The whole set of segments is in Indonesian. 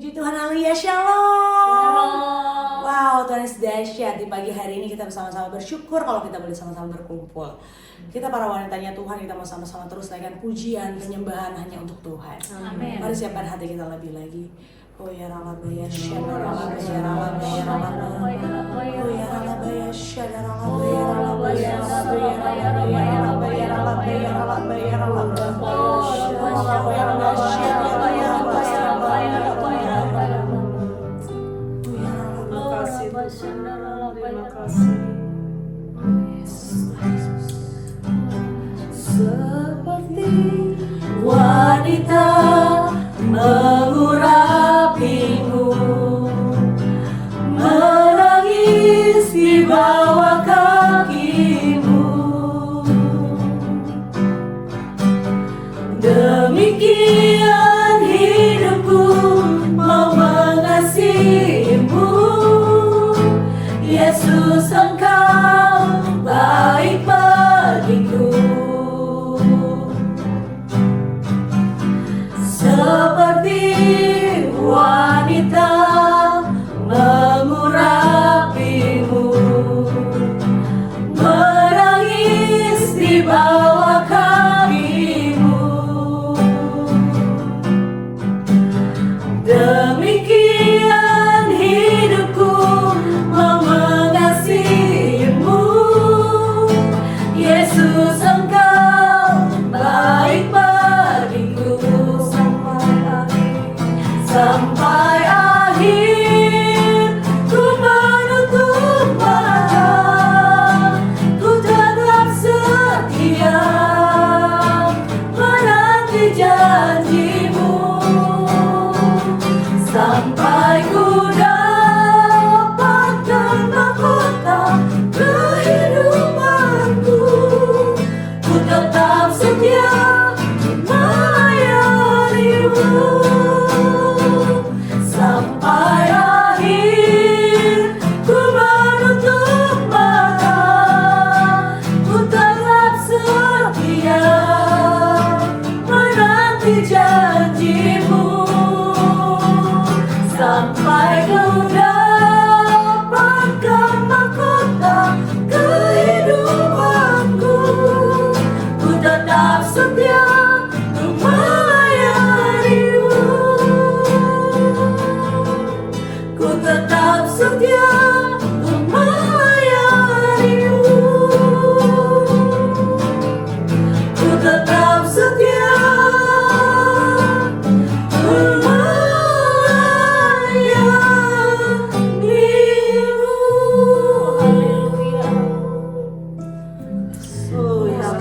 Puji Tuhan, haleluya, shalom. Wow, Tuhan Yesus dahsyat. Di pagi hari ini kita bersama-sama bersyukur kalau kita boleh sama-sama berkumpul. Kita para wanitanya Tuhan, kita mau sama-sama terus naikkan pujian, penyembahan hanya untuk Tuhan. Amin. Mari siapkan hati kita lebih lagi. Oh ya Ralabaya, Shadaralabaya, Ralabaya, Ralabaya, oh ya Ralabaya, Shadaralabaya, Ralabaya, Ralabaya, Ralabaya, Ralabaya, Ralabaya, Ralabaya, Terima kasih. Seperti wanita mengurapimu, menangis di bawah kakimu, demikian hidupku mau mengasihimu. Yesus, Engkau baik bagiku. Seperti wanita mengurapimu, menangis di bawah kakimu, demikian hidupku mau mengasihimu. Yesus, Engkau baik bagiku. Sampai akhir ku menutup mata, ku tetap setia menanti janjimu. Sampai ku dapatkan mahkota kehidupanku, ku tetap setia melayanimu. Sampai akhir ku menutup mata, ku tetap setia menanti janjimu. Sampai ku dapatkan mahkota kehidupanku, ku tetap setia untuk melayanimu. Ku tetap setia untuk melayanimu. Ku tetap setia untuk melayanimu. Haleluya. Oh ya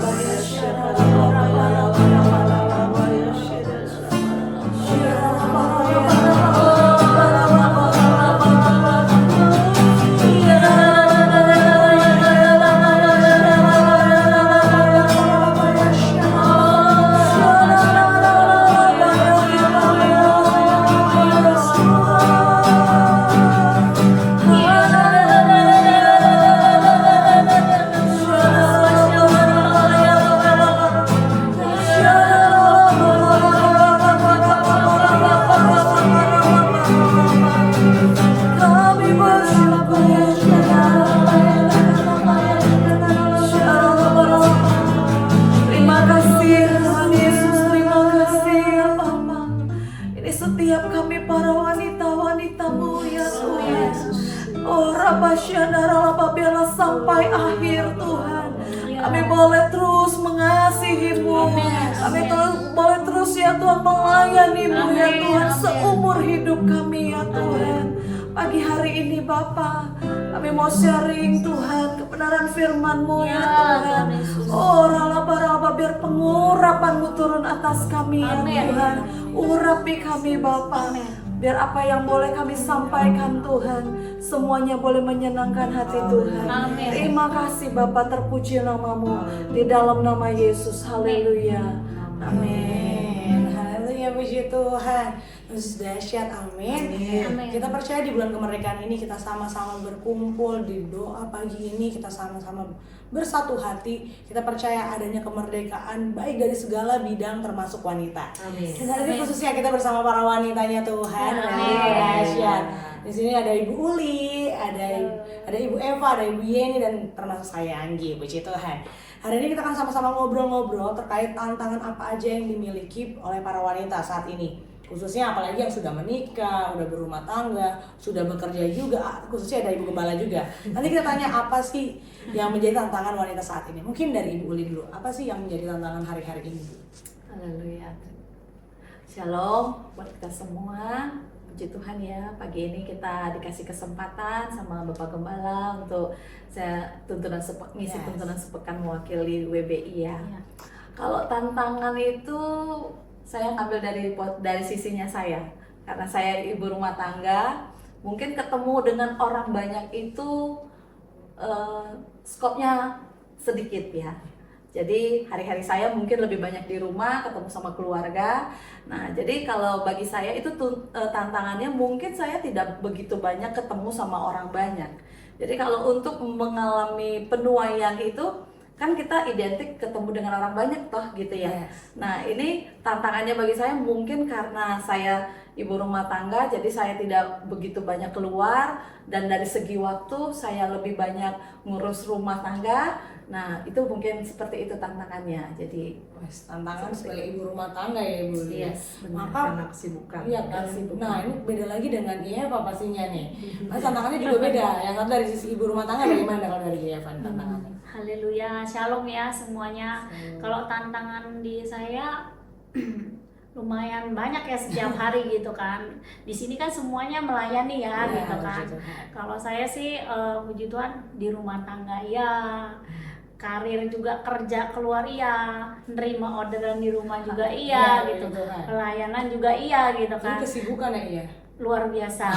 Terima kasih Tuhan Yesus, terima kasih ya Bapa. Ini setiap kami para wanita-wanita-Mu ya Tuhan. Oh Rabasyadara biarlah sampai akhir Tuhan, kami boleh terus mengasihi-Mu. Kami boleh terus ya Tuhan melayani-Mu ya Tuhan seumur hidup kami ya Tuhan. Pagi hari ini Bapa, kami mau sharing Tuhan kebenaran firman-Mu ya Tuhan. Oh ralaba biar pengurapan-Mu turun atas kami ya Tuhan. Urapi kami Bapa. Biar apa yang boleh kami sampaikan Tuhan, semuanya boleh menyenangkan hati Tuhan. Terima kasih Bapa, terpuji nama-Mu di dalam nama Yesus. Haleluya. Amin. Haleluya, puji puji Tuhan. Yesus dahsyat, amin. Amin. Kita percaya di bulan kemerdekaan ini kita sama-sama berkumpul di doa pagi ini, kita sama-sama bersatu hati. Kita percaya adanya kemerdekaan baik dari segala bidang termasuk wanita. Amin. Dan hari ini khususnya kita bersama para wanitanya Tuhan. Amin. Dahsyat. Di sini ada Ibu Uli, ada Ibu Eva, ada Ibu Yeni, dan termasuk saya Anggi. Puji Tuhan. Hari ini kita akan sama-sama ngobrol-ngobrol terkait tantangan apa aja yang dimiliki oleh para wanita saat ini. Khususnya apalagi yang sudah menikah, udah berumah tangga, sudah bekerja juga, khususnya ada Ibu Gembala juga. Nanti kita tanya apa sih yang menjadi tantangan wanita saat ini. Mungkin dari Ibu Uli dulu, apa sih yang menjadi tantangan hari-hari ini? Haleluya. Shalom buat kita semua. Puji Tuhan ya, pagi ini kita dikasih kesempatan sama Bapak Gembala untuk saya ngisi tuntunan sepekan mewakili WBI ya. Kalau tantangan itu saya ngambil dari sisinya saya, karena saya ibu rumah tangga, mungkin ketemu dengan orang banyak itu skopnya sedikit ya. Jadi hari-hari saya mungkin lebih banyak di rumah, ketemu sama keluarga. Nah, jadi kalau bagi saya itu tantangannya mungkin saya tidak begitu banyak ketemu sama orang banyak. Jadi kalau untuk mengalami penuaian itu kan kita identik ketemu dengan orang banyak toh gitu ya. Yes. Nah, ini tantangannya bagi saya mungkin karena saya ibu rumah tangga, jadi saya tidak begitu banyak keluar, dan dari segi waktu saya lebih banyak ngurus rumah tangga. Nah, itu mungkin seperti itu tantangannya. Jadi Tantangan sebagai ibu rumah tangga ya Ibu Uli. yes, benar. Maka Karena kesibukan. iya kan. Nah, ini beda lagi dengan Eva pastinya nih. Nah, tantangannya juga beda. Yang satu dari sisi ibu rumah tangga, bagaimana kalau dari Eva tantangannya? Haleluya, shalom ya semuanya. Kalau tantangan di saya lumayan banyak ya setiap hari gitu kan. Di sini kan semuanya melayani ya gitu kan. puji Tuhan. Kalau saya sih puji Tuhan di rumah tangga ya, karir juga, kerja keluar iya, nerima orderan di rumah juga iya Iya, gitu. puji Tuhan. Pelayanan juga iya gitu Ini kan. kesibukan ya iya. Luar biasa.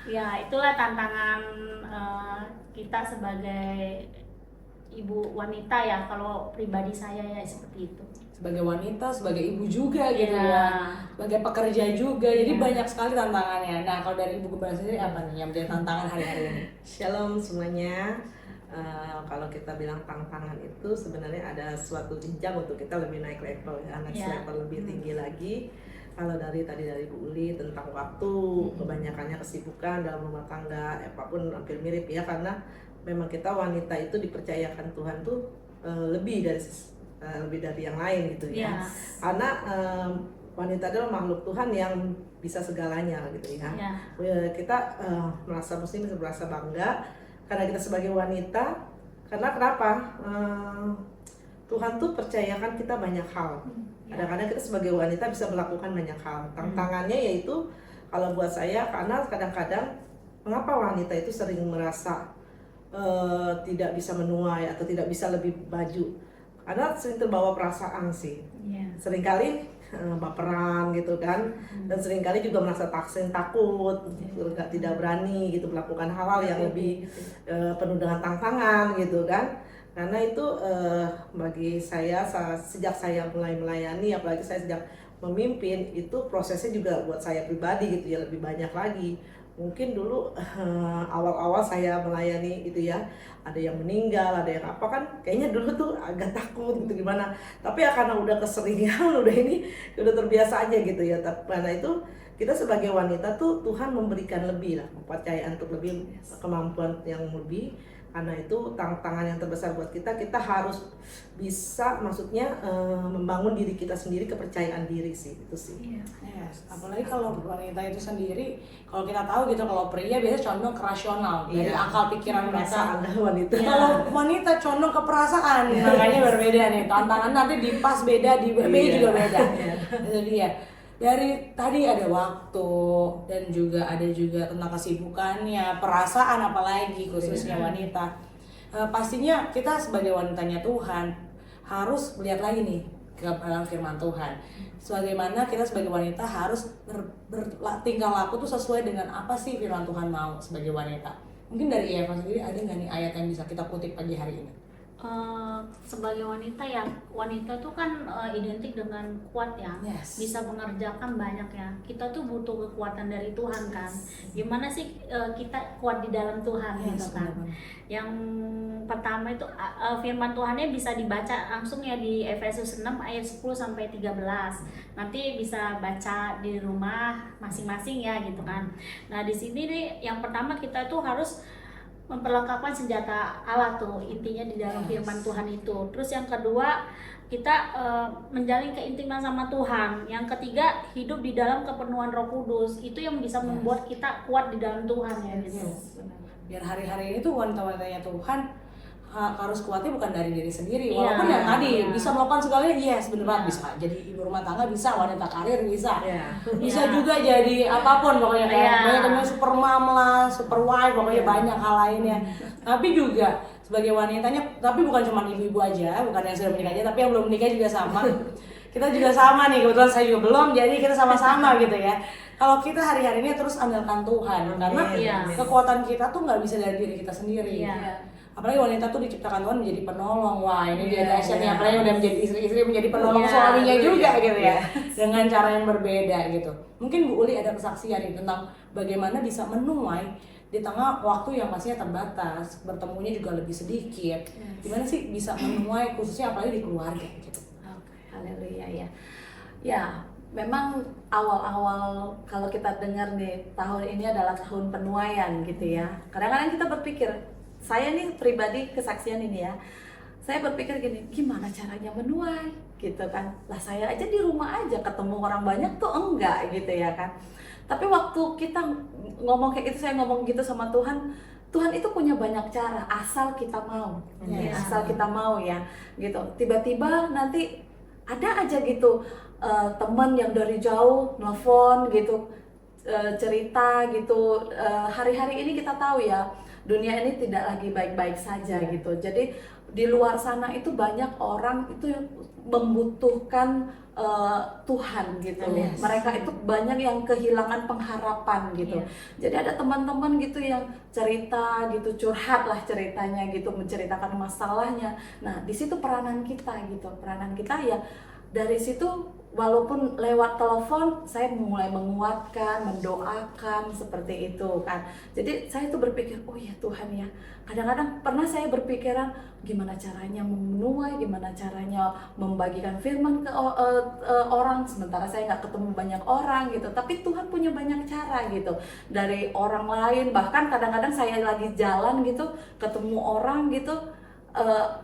Ya, itulah tantangan kita sebagai ibu wanita ya, kalau pribadi saya ya seperti itu. Sebagai wanita, sebagai ibu juga gitu Iya. ya, sebagai pekerja juga, jadi Iya. banyak sekali tantangannya. Nah, kalau dari Ibu Gembala sendiri apa nih yang menjadi tantangan hari-hari ini? Shalom semuanya. Kalau kita bilang tantangan itu sebenarnya ada suatu jenjang untuk kita lebih naik level ya, next Ya. level lebih tinggi lagi. Kalau dari Bu Uli tentang waktu, kebanyakannya kesibukan dalam rumah tangga, apapun hampir mirip ya, karena memang kita wanita itu dipercayakan Tuhan tuh lebih dari yang lain gitu ya. Ya. Karena wanita adalah makhluk Tuhan yang bisa segalanya gitu ya. Kita merasa bangga karena kita sebagai wanita. Karena kenapa? Tuhan tuh percayakan kita banyak hal. Kadang-kadang kita sebagai wanita bisa melakukan banyak hal. Tantangannya yaitu kalau buat saya, karena kadang-kadang mengapa wanita itu sering merasa tidak bisa menuai atau tidak bisa lebih maju? Karena sering terbawa perasaan sih. Seringkali baperan gitu kan, dan seringkali juga merasa takut, tidak berani gitu melakukan hal-hal yang lebih penuh dengan tantangan gitu kan. Karena itu bagi saya sejak saya mulai melayani, apalagi saya sejak memimpin, itu prosesnya juga buat saya pribadi gitu ya lebih banyak lagi. Mungkin dulu awal-awal saya melayani gitu ya, ada yang meninggal, ada yang apa kan, kayaknya dulu tuh agak takut gitu gimana. Tapi ya karena udah keseringan, udah terbiasa aja gitu ya. Karena itu kita sebagai wanita tuh Tuhan memberikan lebih lah, kepercayaan untuk lebih, kemampuan yang lebih. Karena itu tantangan yang terbesar buat kita harus bisa, maksudnya membangun diri kita sendiri, kepercayaan diri sih, itu sih. Yes. Apalagi kalau wanita itu sendiri, kalau kita tahu gitu, kalau pria biasanya condong ke rasional, dari akal pikiran mereka. Anda wanita. Kalau wanita condong ke perasaan, makanya berbeda nih. Tantangan nanti di pas beda, di B juga beda. Itu dia. Dari tadi ada waktu dan juga ada tentang kesibukannya, perasaan apalagi khususnya wanita. Pastinya kita sebagai wanitanya Tuhan harus melihat lagi nih ke dalam firman Tuhan. Sebagaimana kita sebagai wanita harus bertingkah laku tuh sesuai dengan apa sih firman Tuhan mau sebagai wanita. Mungkin dari Eva sendiri ada nggak nih ayat yang bisa kita kutip pagi hari ini? Sebagai wanita ya, wanita tuh kan identik dengan kuat ya, Yes. bisa mengerjakan banyak ya. Kita tuh butuh kekuatan dari Tuhan kan. Gimana sih kita kuat di dalam Tuhan gitu kan? benar-benar. Yang pertama itu firman Tuhannya bisa dibaca langsung ya di Efesus 6 ayat 10 sampai 13. Nanti bisa baca di rumah masing-masing ya gitu kan. Nah, di sini nih yang pertama kita tuh harus memperlengkapan senjata Allah tuh, intinya di dalam firman Tuhan itu. Terus yang kedua, kita menjalin keintiman sama Tuhan. Yang ketiga, hidup di dalam kepenuhan Roh Kudus. Itu yang bisa membuat kita kuat di dalam Tuhan ya gitu. Biar hari-hari ini tuh wanita-wanitanya Tuhan harus kuatnya bukan dari diri sendiri. Iya, Walaupun yang tadi iya. bisa melakukan segalanya, yes bener banget, Iya. bisa jadi ibu rumah tangga, bisa wanita karir, bisa. Iya. Bisa Iya. juga jadi apapun pokoknya, kayak Iya. banyak temen super mom lah, super wife, pokoknya Iya. banyak hal lainnya. Tapi juga sebagai wanitanya, tapi bukan cuma ibu-ibu aja, bukan yang sudah menikah aja, tapi yang belum menikah juga sama. Kita juga sama nih, kebetulan saya juga belum, jadi kita sama-sama gitu ya. Kalau kita hari-hari ini terus andalkan Tuhan, karena Iya. kekuatan kita tuh nggak bisa dari diri kita sendiri. Iya. Apalagi wanita tuh diciptakan Tuhan menjadi penolong. Wah, ini dia Iya, dahsyat nih, iya. apalagi udah menjadi istri-istri menjadi penolong Iya, suaminya betul juga ya. gitu ya. Iya. Dengan cara yang berbeda gitu. Mungkin Bu Uli ada kesaksian nih tentang bagaimana bisa menuai di tengah waktu yang pastinya terbatas, bertemunya juga lebih sedikit. Gimana sih bisa menuai khususnya apalagi di keluarga gitu. Oke, haleluya ya. Ya, memang awal-awal kalau kita dengar nih tahun ini adalah tahun penuaian gitu ya. Kadang-kadang kita berpikir, saya nih pribadi kesaksian ini ya. Saya berpikir gini, gimana caranya menuai gitu kan. Lah saya aja di rumah aja ketemu orang banyak tuh enggak gitu ya kan. Tapi waktu kita ngomong kayak gitu, saya ngomong gitu sama Tuhan, Tuhan itu punya banyak cara asal kita mau. Yes. Asal kita mau ya gitu. Tiba-tiba nanti ada aja gitu teman yang dari jauh nelfon gitu, cerita gitu. Hari-hari ini kita tahu ya, dunia ini tidak lagi baik-baik saja gitu. Jadi di luar sana itu banyak orang itu yang membutuhkan Tuhan gitu. Yes. Mereka itu banyak yang kehilangan pengharapan gitu. Jadi ada teman-teman gitu yang cerita gitu, curhat lah ceritanya gitu, menceritakan masalahnya. Nah, di situ peranan kita gitu. Peranan kita ya dari situ, walaupun lewat telepon saya mulai menguatkan, mendoakan seperti itu kan. Jadi saya tuh berpikir, oh ya Tuhan ya, kadang-kadang pernah saya berpikiran gimana caranya menuai, gimana caranya membagikan firman ke orang, sementara saya nggak ketemu banyak orang gitu. Tapi Tuhan punya banyak cara gitu, dari orang lain, bahkan kadang-kadang saya lagi jalan gitu ketemu orang gitu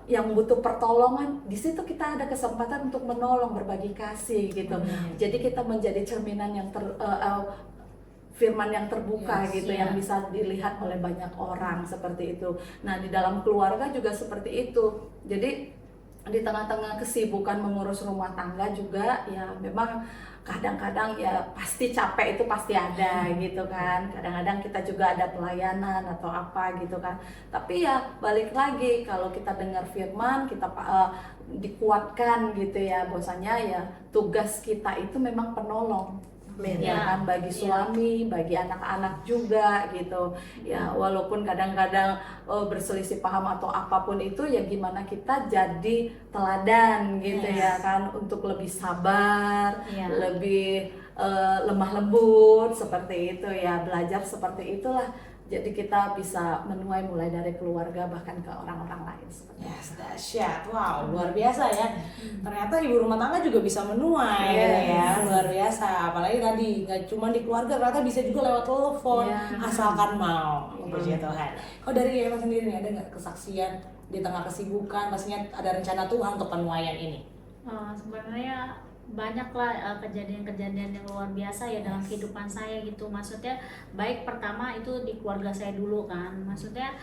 yang butuh pertolongan, di situ kita ada kesempatan untuk menolong, berbagi kasih gitu. Jadi kita menjadi cerminan yang firman yang terbuka Yes, gitu, yeah. yang bisa dilihat oleh banyak orang seperti itu. Nah, di dalam keluarga juga seperti itu. Jadi di tengah-tengah kesibukan mengurus rumah tangga juga ya memang kadang-kadang ya pasti capek, itu pasti ada gitu kan. Kadang-kadang kita juga ada pelayanan atau apa gitu kan. Tapi ya balik lagi, kalau kita dengar firman, kita dikuatkan gitu ya, bahwasanya ya tugas kita itu memang penolong. Amin. Ya kan, bagi suami, bagi anak-anak juga gitu. Ya walaupun kadang-kadang berselisih paham atau apapun itu, ya gimana kita jadi teladan gitu ya kan, untuk lebih sabar, Iya. lebih lemah lembut seperti itu ya, belajar seperti itulah. Jadi kita bisa menuai mulai dari keluarga bahkan ke orang-orang lain seperti itu. Yes, dahsyat. Wow, luar biasa ya. Ternyata ibu rumah tangga juga bisa menuai gitu ya. Luar biasa. Apalagi tadi nggak cuma di keluarga, ternyata bisa juga lewat telepon, asalkan mau. Puji Tuhan. Kalau dari Eva sendiri nih, ada nggak kesaksian di tengah kesibukan, pastinya ada rencana Tuhan untuk penuaian ini? Sebenarnya banyaklah kejadian-kejadian yang luar biasa ya dalam kehidupan saya gitu. Maksudnya baik pertama itu di keluarga saya dulu kan. Maksudnya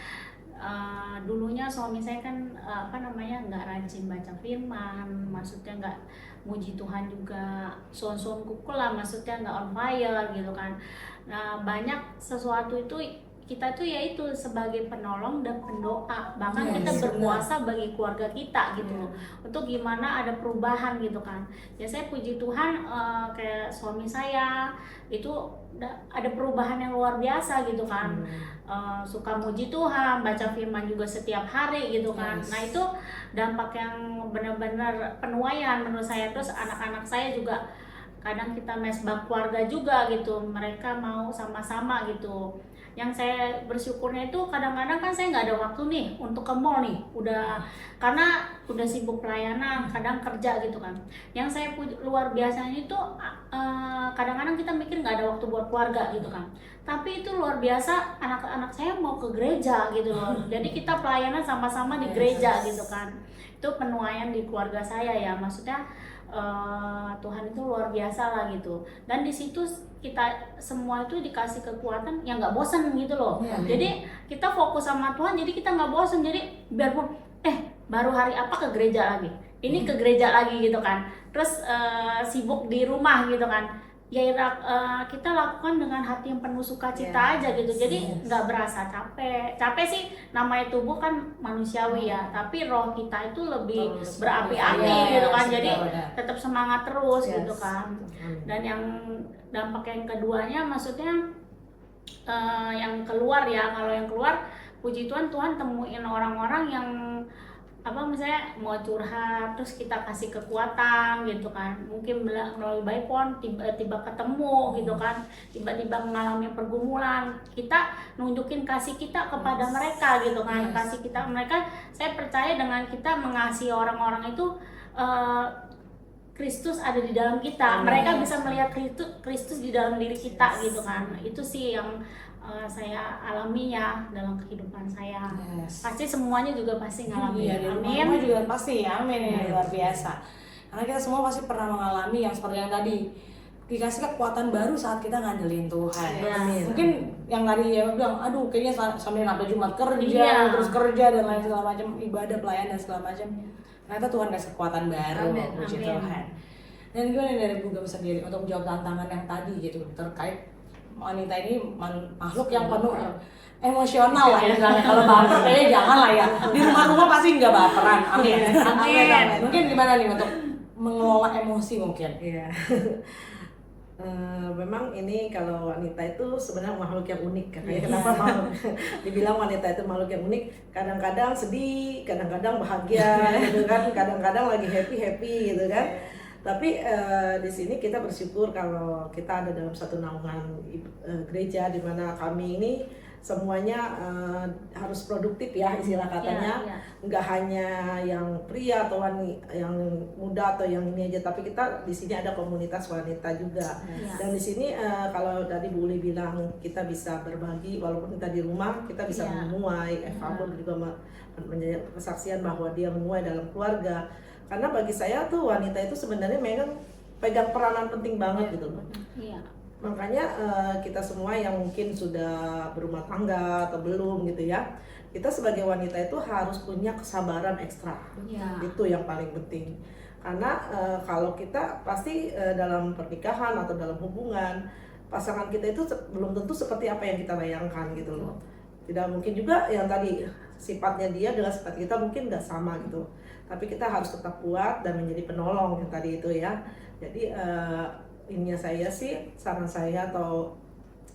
dulunya suami saya kan nggak rajin baca firman, maksudnya nggak muji Tuhan juga, son-son kuku lah, maksudnya nggak on fire gitu kan. Nah, banyak sesuatu itu kita tuh yaitu sebagai penolong dan pendoa, bahkan Yes, kita benar. berpuasa bagi keluarga kita gitu loh, untuk gimana ada perubahan gitu kan. Ya saya puji Tuhan, kayak suami saya itu ada perubahan yang luar biasa gitu kan. Suka muji Tuhan, baca firman juga setiap hari gitu kan. Yes. Nah itu dampak yang benar-benar penuaian menurut saya. Terus anak-anak saya juga kadang kita mesbah keluarga juga gitu, mereka mau sama-sama gitu. Yang saya bersyukurnya itu kadang-kadang kan saya nggak ada waktu nih untuk ke mall nih, karena udah sibuk pelayanan, kadang kerja gitu kan. Yang saya luar biasanya itu kadang-kadang kita mikir nggak ada waktu buat keluarga gitu kan, tapi itu luar biasa, anak-anak saya mau ke gereja gitu loh. Jadi kita pelayanan sama-sama di gereja gitu kan. Itu penuaian di keluarga saya ya, maksudnya Tuhan itu luar biasa lah gitu. Dan di situ kita semua itu dikasih kekuatan yang nggak bosan gitu loh. Jadi kita fokus sama Tuhan, jadi kita nggak bosan. Jadi biarpun baru hari apa ke gereja lagi, ini ke gereja lagi gitu kan. Terus sibuk di rumah gitu kan, ya kita lakukan dengan hati yang penuh sukacita aja gitu. Jadi nggak berasa capek sih, namanya tubuh kan manusiawi ya, tapi roh kita itu lebih berapi-api gitu kan. Jadi tetap semangat terus gitu kan. Dan yang dampak yang keduanya maksudnya yang keluar ya, kalau yang keluar puji Tuhan, Tuhan temuin orang-orang yang misalnya mau curhat, terus kita kasih kekuatan gitu kan. Mungkin melalui by phone tiba-tiba ketemu gitu kan, tiba-tiba mengalami pergumulan, kita nunjukin kasih kita kepada mereka gitu kan. Kasih kita mereka, saya percaya dengan kita mengasihi orang-orang itu, Kristus ada di dalam kita. Mereka bisa melihat Kristus di dalam diri kita gitu kan. Itu sih yang saya alami ya dalam kehidupan saya. Pasti semuanya juga pasti ngalamin. Amin. Semua juga pasti ya, amin ya, luar biasa. Karena kita semua pasti pernah mengalami yang seperti yang tadi, dikasih kekuatan baru saat kita ngandelin Tuhan. Mungkin yang tadi ya bilang, aduh kayaknya sampai sampai Jumat kerja, terus kerja dan lain segala macam, ibadah, pelayanan dan segala macam. Ternyata Tuhan kasih kekuatan baru, puji Tuhan. Dan gimana dari Bu Gem sendiri untuk menjawab tantangan yang tadi gitu terkait wanita ini makhluk yang penuh emosional lah ya, kalau baper kayaknya jangan lah ya, di rumah-rumah pasti nggak baperan, amin. Mungkin gimana nih untuk mengelola emosi mungkin? Iya. Memang ini kalau wanita itu sebenarnya makhluk yang unik kan. Kenapa dibilang wanita itu makhluk yang unik? Kadang-kadang sedih, kadang-kadang bahagia gitu kan, kadang-kadang lagi happy gitu kan. Tapi di sini kita bersyukur kalau kita ada dalam satu naungan gereja di mana kami ini semuanya harus produktif ya, istilah katanya. Nggak hanya yang pria atau wanita, yang muda atau yang ini aja, tapi kita di sini ada komunitas wanita juga. Dan di sini kalau tadi Bu Uli bilang kita bisa berbagi walaupun kita di rumah, kita bisa menuai. Eva pun juga menjadi kesaksian bahwa dia menuai dalam keluarga. Karena bagi saya tuh wanita itu sebenarnya pegang peranan penting banget gitu loh. Makanya kita semua yang mungkin sudah berumah tangga atau belum gitu ya, kita sebagai wanita itu harus punya kesabaran ekstra. Itu yang paling penting. Karena kalau kita pasti dalam pernikahan atau dalam hubungan, pasangan kita itu belum tentu seperti apa yang kita bayangkan gitu loh. Tidak mungkin juga yang tadi sifatnya dia dengan sifat kita mungkin nggak sama gitu. Tapi kita harus tetap kuat dan menjadi penolong yang tadi itu ya. Jadi ininya saya sih, saran saya atau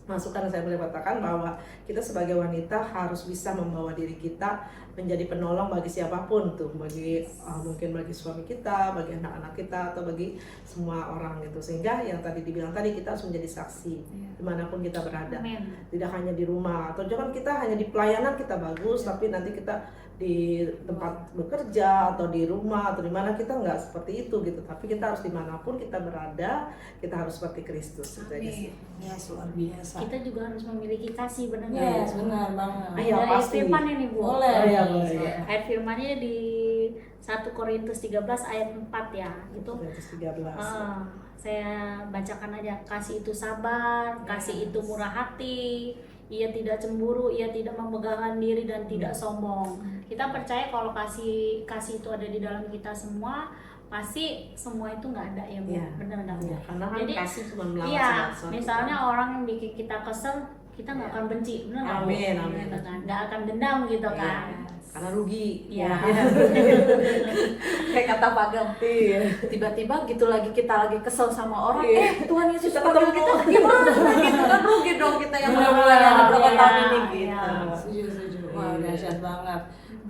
masukan yang saya boleh katakan bahwa kita sebagai wanita harus bisa membawa diri kita menjadi penolong bagi siapapun tuh, bagi mungkin bagi suami kita, bagi anak-anak kita, atau bagi semua orang gitu. Sehingga yang tadi dibilang tadi, kita harus menjadi saksi dimanapun kita berada. Tidak hanya di rumah, atau jangan kita hanya di pelayanan kita bagus, tapi nanti kita di tempat bekerja atau di rumah atau di mana kita nggak seperti itu gitu. Tapi kita harus dimanapun kita berada, kita harus seperti Kristus. Luar biasa. Kita juga harus memiliki kasih, benar benar banget. Ayat firman ini Bu. Boleh. Ayat firmannya di 1 Korintus 13 ayat 4 ya. Itu 13. saya bacakan aja. Kasih itu sabar, kasih itu murah hati, ia tidak cemburu, ia tidak memegahkan diri dan tidak sombong. Kita percaya kalau kasih itu ada di dalam kita semua, pasti semua itu nggak ada ya Bu. Benar nggak Bu? Karena kan jadi kasih cuma melawan iya, misalnya orang yang bikin kita kesel, kita nggak akan benci, benar nggak? Amin, amin. Gitu kan, nggak akan dendam gitu kan. Karena rugi. Iya. Kayak kata Pak Gam, Iya. tiba-tiba gitu lagi kita lagi kesel sama orang, Iya. Tuhan Yesus Kita panggil ketemu. kita gimana gitu kan, rugi dong kita yang Benar, melakukan yang benar, beberapa iya, tahun ini iya. gitu. Setuju. Wah, dahsyat banget.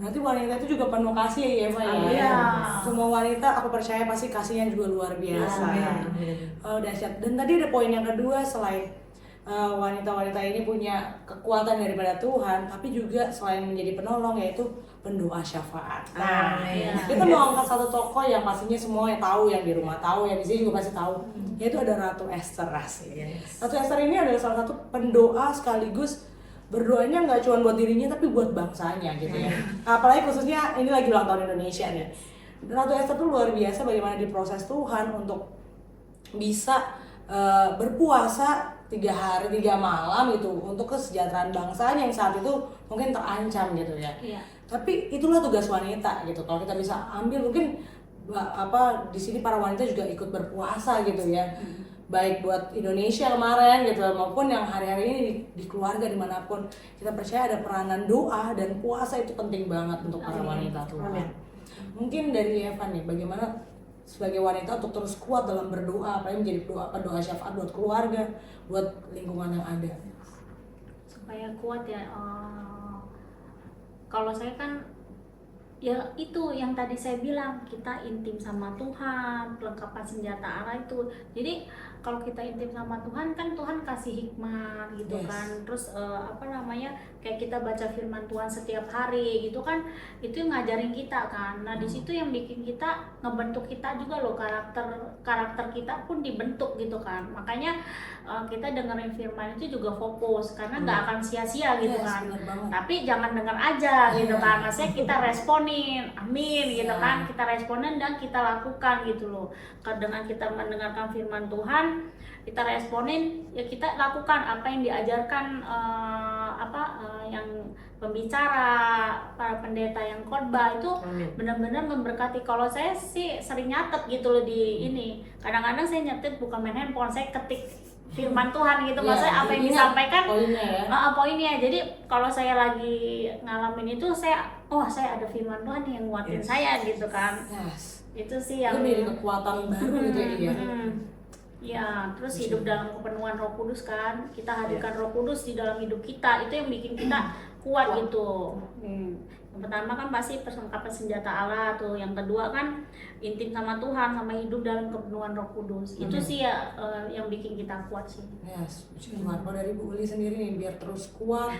Berarti wanita itu juga penuh kasih ya Eva ya. Iya. Semua wanita aku percaya pasti kasihnya juga luar biasa. Amin. Oh, dahsyat. Dan tadi ada poin yang kedua, selain wanita-wanita ini punya kekuatan daripada Tuhan, tapi juga selain menjadi penolong yaitu pendoa syafaat. Nah, Amin. kita mau angkat satu tokoh yang pastinya semua yang tahu, yang di rumah tahu, yang di sini juga pasti tahu, yaitu ada Ratu Esther asik. Ratu Esther ini adalah salah satu pendoa sekaligus berdoanya nggak cuma buat dirinya tapi buat bangsanya gitu ya. Apalagi khususnya ini lagi ulang tahun Indonesia nih. Ratu Esther tuh luar biasa bagaimana diproses Tuhan untuk bisa berpuasa 3 hari 3 malam gitu untuk kesejahteraan bangsanya yang saat itu mungkin terancam gitu ya. Iya. Tapi itulah tugas wanita gitu. Kalau kita bisa ambil mungkin di sini para wanita juga ikut berpuasa gitu ya. Baik buat Indonesia kemarin gitu maupun yang hari-hari ini di keluarga dimanapun, kita percaya ada peranan doa dan puasa itu penting banget untuk para wanita Tuhan. Amin. Mungkin dari Eva nih, bagaimana sebagai wanita untuk terus kuat dalam berdoa, apalagi menjadi doa syafaat buat keluarga, buat lingkungan yang ada. Supaya kuat ya. Kalau saya kan ya itu yang tadi saya bilang, kita intim sama Tuhan, kelengkapan senjata Allah itu. Jadi kalau kita intim sama Tuhan kan Tuhan kasih hikmat gitu Yes. kan. Terus kayak kita baca firman Tuhan setiap hari gitu kan, itu yang ngajarin kita kan. Nah di situ yang bikin kita ngebentuk kita juga loh, karakter kita pun dibentuk gitu kan. Makanya kita dengerin firman itu juga fokus karena nggak akan sia-sia gitu Yes, kan. benar banget. Tapi jangan denger aja gitu kan. Maksudnya kita responin, amin gitu kan. Kita responin dan kita lakukan gitu loh. Dengan kita mendengarkan firman Tuhan, kita responin, ya kita lakukan apa yang diajarkan yang pembicara, para pendeta yang khotbah itu Amin. benar-benar memberkati. Kalau saya sih sering nyatet gitu loh di ini. Kadang-kadang saya nyatet bukan main handphone, saya ketik firman Tuhan gitu. Maksudnya apa yang ingat disampaikan poinnya ya. poinnya. Jadi kalau saya lagi ngalamin itu saya ada firman Tuhan yang nguatin Yes. saya gitu kan. Yes. Itu sih yang Itu menjadi kekuatan baru gitu ya. Ya, terus hidup dalam kepenuhan Roh Kudus kan. Kita hadirkan Roh Kudus di dalam hidup kita. Itu yang bikin kita kuat gitu. Yang pertama kan pasti perlengkapan senjata Allah tuh. Yang kedua kan intim sama Tuhan, sama hidup dalam kepenuhan Roh Kudus. Itu sih ya yang bikin kita kuat sih. Yes, puji Tuhan. Kalau dari Bu Uli sendiri nih, biar terus kuat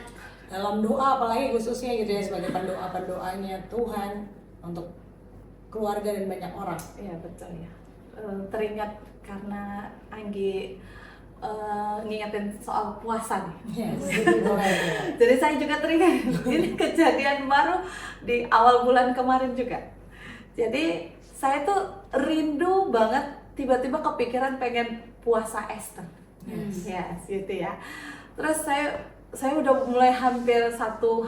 dalam doa, apalagi khususnya gitu ya sebagai pendoanya Tuhan untuk keluarga dan banyak orang. Iya betul ya. Teringat karena Anggi ngingetin soal puasa nih. Yes, boleh. Jadi saya juga teringat ini kejadian baru di awal bulan kemarin juga. Jadi saya tuh rindu banget, tiba-tiba kepikiran pengen puasa Esther. Yes, gitu ya. Terus saya udah mulai hampir 1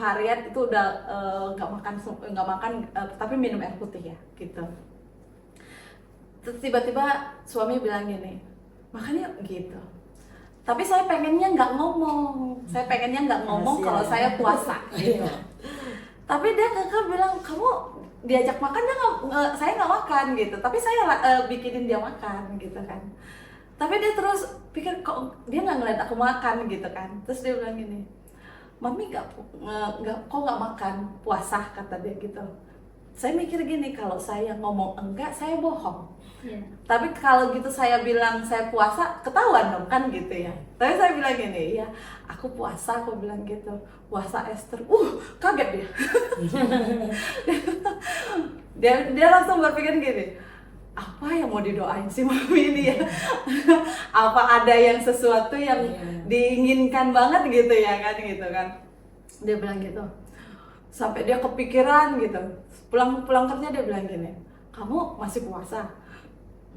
harian itu udah nggak makan tapi minum air putih ya gitu. Terus tiba-tiba suami bilang gini, makan yuk gitu. Tapi saya pengennya nggak ngomong, kalau saya puasa gitu. Tapi dia kekeh bilang, kamu diajak makan saya nggak makan gitu. Tapi saya bikinin dia makan gitu kan. Tapi dia terus pikir kok dia nggak ngeliat aku makan gitu kan. Terus dia bilang gini, mami kok nggak makan puasa, kata dia gitu. Saya mikir gini, kalau saya ngomong enggak, saya bohong. Iya. Tapi kalau gitu saya bilang saya puasa, ketahuan dong kan gitu ya. Tapi saya bilang gini, ya aku puasa, aku bilang gitu. Puasa Esther, kaget dia. dia langsung berpikir gini, apa yang mau didoain si mami ini ya? Apa ada yang sesuatu yang diinginkan banget gitu ya kan gitu kan. Dia bilang gitu. Sampai dia kepikiran gitu. Pulang kerja dia bilang gini, kamu masih puasa?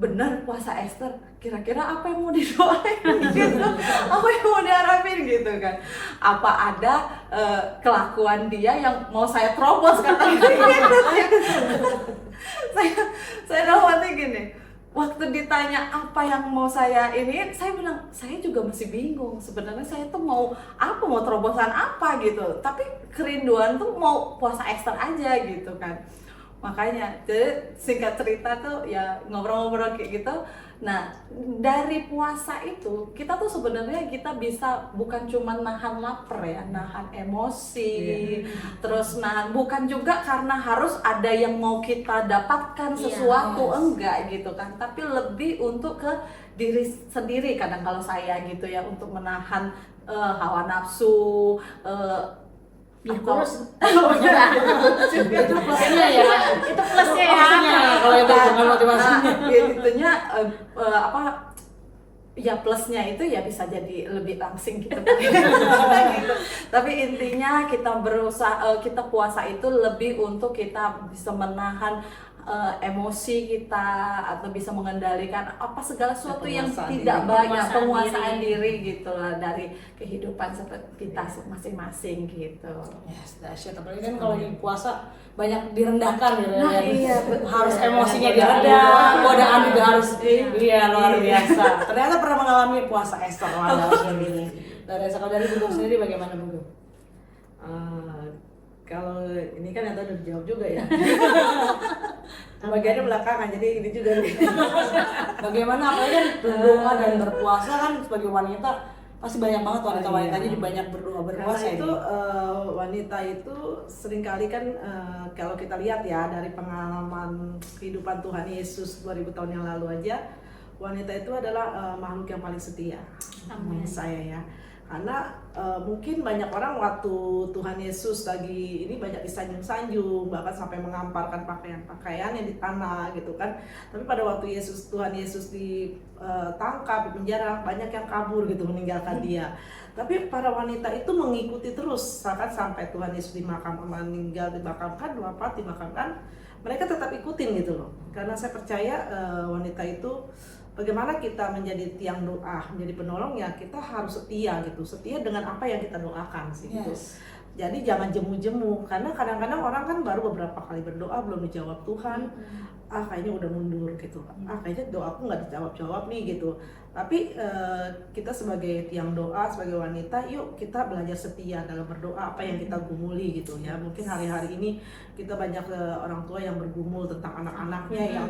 Bener puasa Esther, kira-kira apa yang mau didoain gitu, apa yang mau diharapin gitu kan, apa ada kelakuan dia yang mau saya terobos katanya gitu. saya dalam hati gini, waktu ditanya apa yang mau saya ini, saya bilang saya juga masih bingung sebenarnya, saya tuh mau apa, mau terobosan apa gitu, tapi kerinduan tuh mau puasa Ester aja gitu kan. Makanya jadi singkat cerita tuh ya ngobrol-ngobrol kayak gitu. Nah, dari puasa itu kita tuh sebenarnya kita bisa bukan cuma nahan lapar ya, nahan emosi, terus nahan, bukan juga karena harus ada yang mau kita dapatkan sesuatu, enggak gitu kan, tapi lebih untuk ke diri sendiri kadang kalau saya gitu ya, untuk menahan hawa nafsu, biar atau kurus. Itu plusnya ya. Itu plusnya ya. Kalau itu bukan motivasinya. itunya apa ya, plusnya itu ya bisa jadi lebih langsing gitu kan. Gitu. Tapi intinya kita berusaha, kita puasa itu lebih untuk kita bisa menahan emosi kita, atau bisa mengendalikan apa segala sesuatu yang tidak banyak, penguasaan diri gitu lah, dari kehidupan seperti kita masing-masing gitu. Yes, dahsyat. Apalagi kan kalau di puasa banyak direndahkan gitu. Nah, ya. iya, Harus betul. emosinya diredam, godaan juga harus luar biasa. Ternyata pernah mengalami puasa Ester ini. Dari kalau dari Bugum sendiri bagaimana Bugum? Kalau ini kan yang tadi udah dijawab juga ya. Bagiannya belakangan, jadi ini juga nih. Bagaimana apalagi kan berdoa dan berpuasa kan sebagai wanita pasti banyak banget wanita-wanita jadi banyak berdoa berpuasa Karena itu ini. wanita itu seringkali kan kalau kita lihat ya dari pengalaman kehidupan Tuhan Yesus 2000 tahun yang lalu aja, wanita itu adalah makhluk yang paling setia menurut saya ya. Karena mungkin banyak orang waktu Tuhan Yesus lagi ini banyak disanjung-sanjung, bahkan sampai mengamparkan pakaian-pakaian yang di tanah gitu kan. Tapi pada waktu Tuhan Yesus ditangkap, di penjara, banyak yang kabur gitu meninggalkan dia. Tapi para wanita itu mengikuti terus, sampai Tuhan Yesus dimakamkan, wafat, dimakamkan, mereka tetap ikutin gitu loh. Karena saya percaya wanita itu, bagaimana kita menjadi tiang doa, menjadi penolong ya, kita harus setia gitu, setia dengan apa yang kita doakan sih gitu. Jadi jangan jemu-jemu, karena kadang-kadang orang kan baru beberapa kali berdoa belum dijawab Tuhan, kayaknya udah mundur gitu, kayaknya doaku nggak dijawab-jawab nih gitu. Tapi kita sebagai tiang doa, sebagai wanita, yuk kita belajar setia dalam berdoa apa yang kita gumuli gitu ya. Mungkin hari-hari ini kita banyak orang tua yang bergumul tentang anak-anaknya yang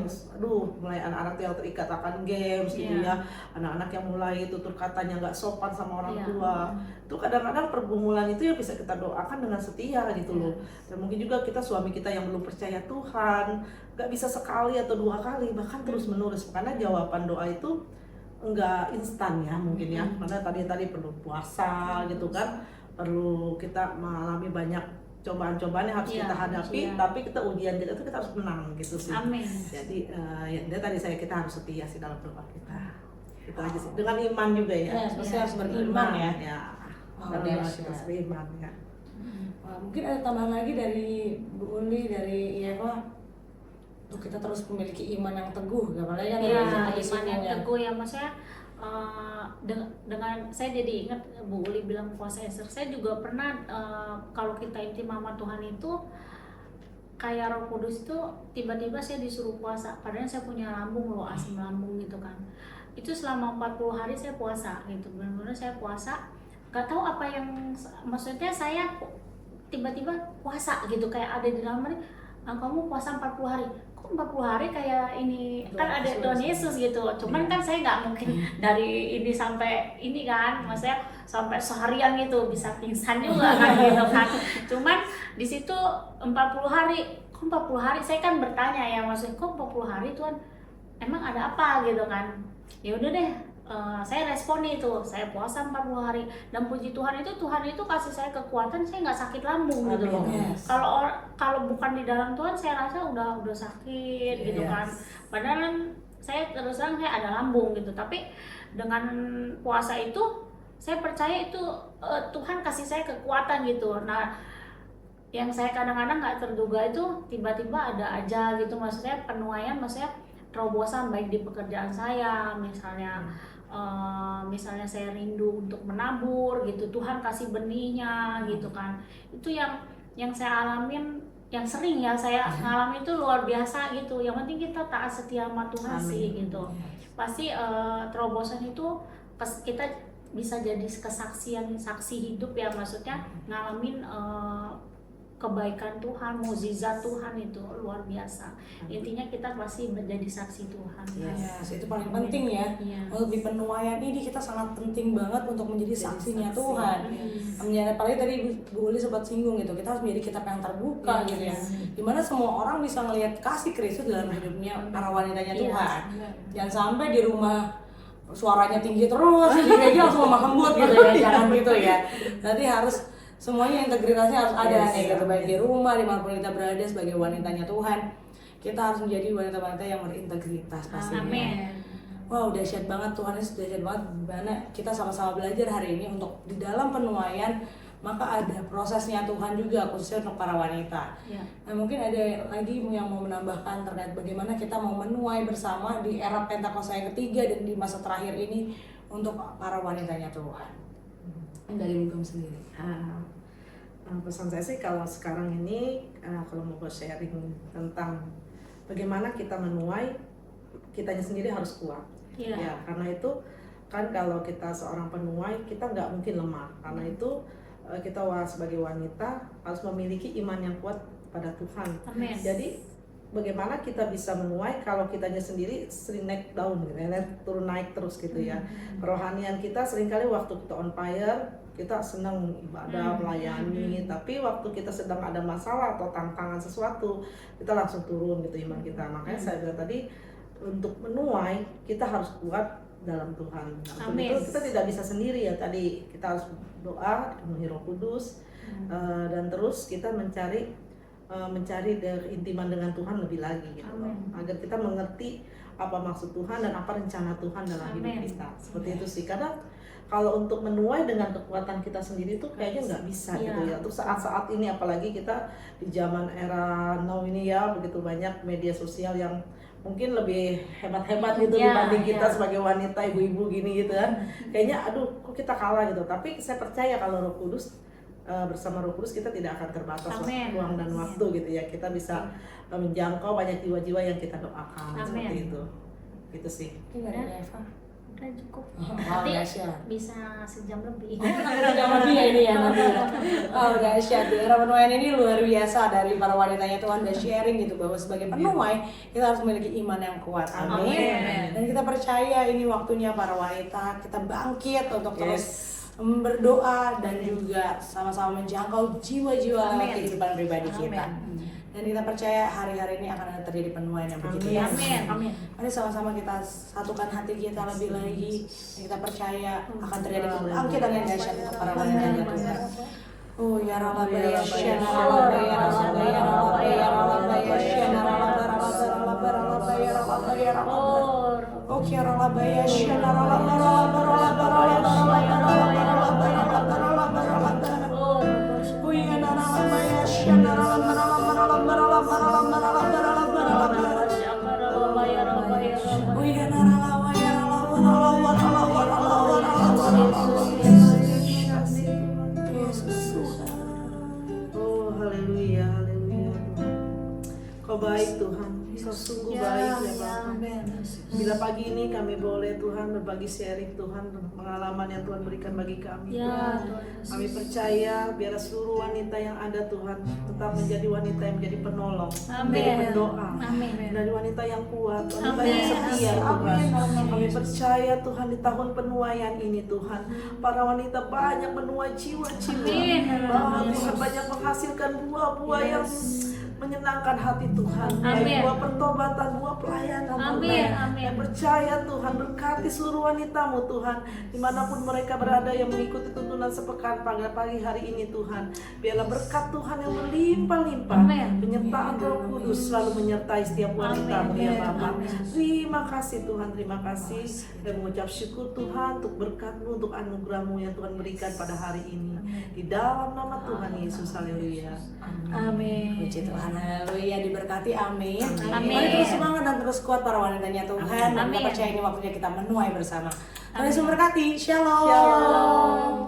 mulai anak-anak yang terikat akan games gitu ya, anak-anak yang mulai tutur katanya nggak sopan sama orang tua. Itu kadang-kadang pergumulan itu yang bisa kita doakan dengan setia gitu loh. Dan mungkin juga kita, suami kita yang belum percaya Tuhan, nggak bisa sekali atau dua kali, bahkan terus menerus, karena jawaban doa itu enggak instan ya mungkin ya, karena tadi perlu puasa gitu kan, perlu kita mengalami banyak cobaan-cobaan yang harus kita hadapi, tapi kita ujian kita itu kita harus menang gitu sih. Amin. Jadi ya tadi kita harus setia sih dalam doa kita. Itu aja sih, dengan iman juga ya. Pasti harus beriman ya. Kita harus beriman ya. Mungkin ada tambahan lagi dari Bu Uli, dari Eva, untuk kita terus memiliki iman yang teguh, apalagi kan iman yang teguh ya, maksudnya dengan saya jadi ingat Bu Uli bilang puasa Ester, saya juga pernah kalau kita intim sama Tuhan itu kayak Roh Kudus itu tiba-tiba saya disuruh puasa, padahal saya punya lambung loh, asam lambung gitu kan. Itu selama 40 hari saya puasa gitu, benar-benar saya puasa, gak tahu apa yang, maksudnya saya tiba-tiba puasa gitu, kayak ada di dalam ini, kamu puasa 40 hari. 40 hari kayak ini kan ada Tuhan Yesus gitu, cuman kan saya nggak mungkin dari ini sampai ini kan, maksudnya sampai seharian gitu, bisa pingsan juga kan gitu kan. Cuman di situ 40 hari, kok 40 hari, saya kan bertanya ya, maksudnya kok 40 hari Tuhan, emang ada apa gitu kan. Ya udah deh, saya respon itu, saya puasa 40 hari, dan puji Tuhan itu kasih saya kekuatan, saya nggak sakit lambung gitu loh. Kalau bukan di dalam Tuhan, saya rasa udah sakit gitu kan. Padahal kan saya terus terang saya ada lambung gitu, tapi dengan puasa itu saya percaya itu Tuhan kasih saya kekuatan gitu. Nah, yang saya kadang-kadang nggak terduga itu tiba-tiba ada aja gitu, maksudnya penuaian, maksudnya terobosan baik di pekerjaan saya, misalnya saya rindu untuk menabur gitu, Tuhan kasih benihnya gitu kan. Itu yang saya alamin yang sering ya saya ngalami itu luar biasa gitu. Yang penting kita taat setia sama Tuhan Amin. sih gitu. Pasti terobosan itu kita bisa jadi kesaksian, saksi hidup ya, maksudnya ngalamin kebaikan Tuhan, mukjizat Tuhan itu luar biasa. Intinya kita pasti menjadi saksi Tuhan. Yes, itu paling penting ya. Iya. Untuk di penuaian ini kita sangat penting banget untuk menjadi saksinya Tuhan. Apalagi tadi Bu Uli sempat singgung gitu, kita harus menjadi kitab yang terbuka gitu ya. Dimana semua orang bisa ngelihat kasih Kristus dalam hidupnya para wanitanya Tuhan. Jangan sampai di rumah suaranya tinggi terus, jadi langsung memahembut gitu ya, jangan gitu ya. Nanti harus semuanya integritasnya harus ada nih gitu, baik di rumah, dimanapun kita berada sebagai wanitanya Tuhan, kita harus menjadi wanita-wanita yang berintegritas pastinya. Amin. Wow, dahsyat banget Tuhan, dahsyat banget gimana kita sama-sama belajar hari ini untuk di dalam penuaian, maka ada prosesnya Tuhan juga khususnya untuk para wanita. Ya. Nah, mungkin ada lagi yang mau menambahkan terkait bagaimana kita mau menuai bersama di era Pentakosta yang ketiga dan di masa terakhir ini untuk para wanitanya Tuhan. Dari Bugam sendiri. Pesan saya sih kalau sekarang ini kalau mau sharing tentang bagaimana kita menuai, kitanya sendiri harus kuat. Iya. Ya, karena itu kan kalau kita seorang penuai kita nggak mungkin lemah. Karena itu kita sebagai wanita harus memiliki iman yang kuat pada Tuhan. Amin. Jadi bagaimana kita bisa menuai kalau kitanya sendiri sering naik daun gitu ya, turun naik terus gitu ya. Kerohanian kita seringkali waktu kita on fire, kita senang ibadah, melayani, tapi waktu kita sedang ada masalah atau tantangan sesuatu, kita langsung turun gitu iman kita. Makanya saya bilang tadi, untuk menuai kita harus kuat dalam Tuhan. Nah, Amin. itu kita tidak bisa sendiri ya, tadi kita harus doa, dipenuhi Roh Kudus, dan terus kita mencari keintiman dengan Tuhan lebih lagi gitu loh. Agar kita mengerti apa maksud Tuhan dan apa rencana Tuhan dalam hidup kita. Seperti itu sih. Karena kalau untuk menuai dengan kekuatan kita sendiri tuh kayaknya nggak bisa gitu ya. Untuk saat-saat ini apalagi kita di zaman era now ini ya, begitu banyak media sosial yang mungkin lebih hebat-hebat gitu dibanding kita sebagai wanita, ibu-ibu gini gitu kan. Kayaknya aduh kok kita kalah gitu. Tapi saya percaya kalau Roh Kudus, bersama Roh Kudus kita tidak akan terbatas ruang dan waktu gitu ya. Kita bisa menjangkau banyak jiwa-jiwa yang kita doakan. Seperti itu. Gitu sih. Gimana Eva? Udah cukup. Wow, Nanti dahsyat. bisa sejam lebih. Sama dia ini ya nanti. Oh, dahsyat. Di era penuaian ini luar biasa dari para wanitanya Tuhan udah sharing gitu bahwa sebagai penuai kita harus memiliki iman yang kuat. Amin. Dan kita percaya ini waktunya para wanita kita bangkit untuk terus berdoa dan juga sama-sama menjangkau jiwa-jiwa lewat kehidupan pribadi kita. Dan kita percaya hari-hari ini akan ada terjadi penuaian yang begitu. Amin. Mari sama-sama kita satukan hati kita lebih lagi. Dan kita percaya akan terjadi kebangkitan yang dahsyat untuk para wanita Tuhan. Oh ya Rabbah ya Syana Rabbah ya Rabbah ya Rabbah ya Rabbah ya Syana Rabbah ya Rabbah ya Rabbah. Oh ya Rabbah ya Syana Rabbah Oh ya Rabbah ya Syana Oh haleluya, haleluya Tuhan. Kau baik Tuhan, Kau sungguh baik ya Bapa. Bila pagi ini kami boleh Tuhan berbagi sharing Tuhan pengalaman yang Tuhan berikan bagi kami Tuhan. Kami percaya biar seluruh wanita yang ada Tuhan tetap menjadi wanita yang menjadi penolong, menjadi pendoa, menjadi wanita yang kuat, wanita yang setia Tuhan. Kami percaya Tuhan di tahun penuaian ini Tuhan, para wanita banyak menuai jiwa-jiwa. Tuhan banyak menghasilkan buah-buah yang menyenangkan hati Tuhan, baik buah pertobatan, buah pelayanan Tuhan. Yang percaya Tuhan, berkati seluruh wanitamu Tuhan, dimanapun mereka berada yang mengikuti tuntunan sepekan pagi hari ini Tuhan. Biarlah berkat Tuhan yang berlimpah-limpah, penyertaan Roh Kudus selalu menyertai setiap wanita ya Bapa. Terima kasih Tuhan, terima kasih, dan mengucap syukur Tuhan untuk berkat-Mu, untuk anugerah-Mu yang Tuhan berikan pada hari ini. Di dalam nama Tuhan Yesus, haleluya. Amin. Puji Tuhan, haleluya, diberkati, amin. Mari terus semangat dan terus kuat para wanitanya Tuhan. Dan kita percaya ini waktunya kita menuai bersama. Tuhan Yesus memberkati. Shalom.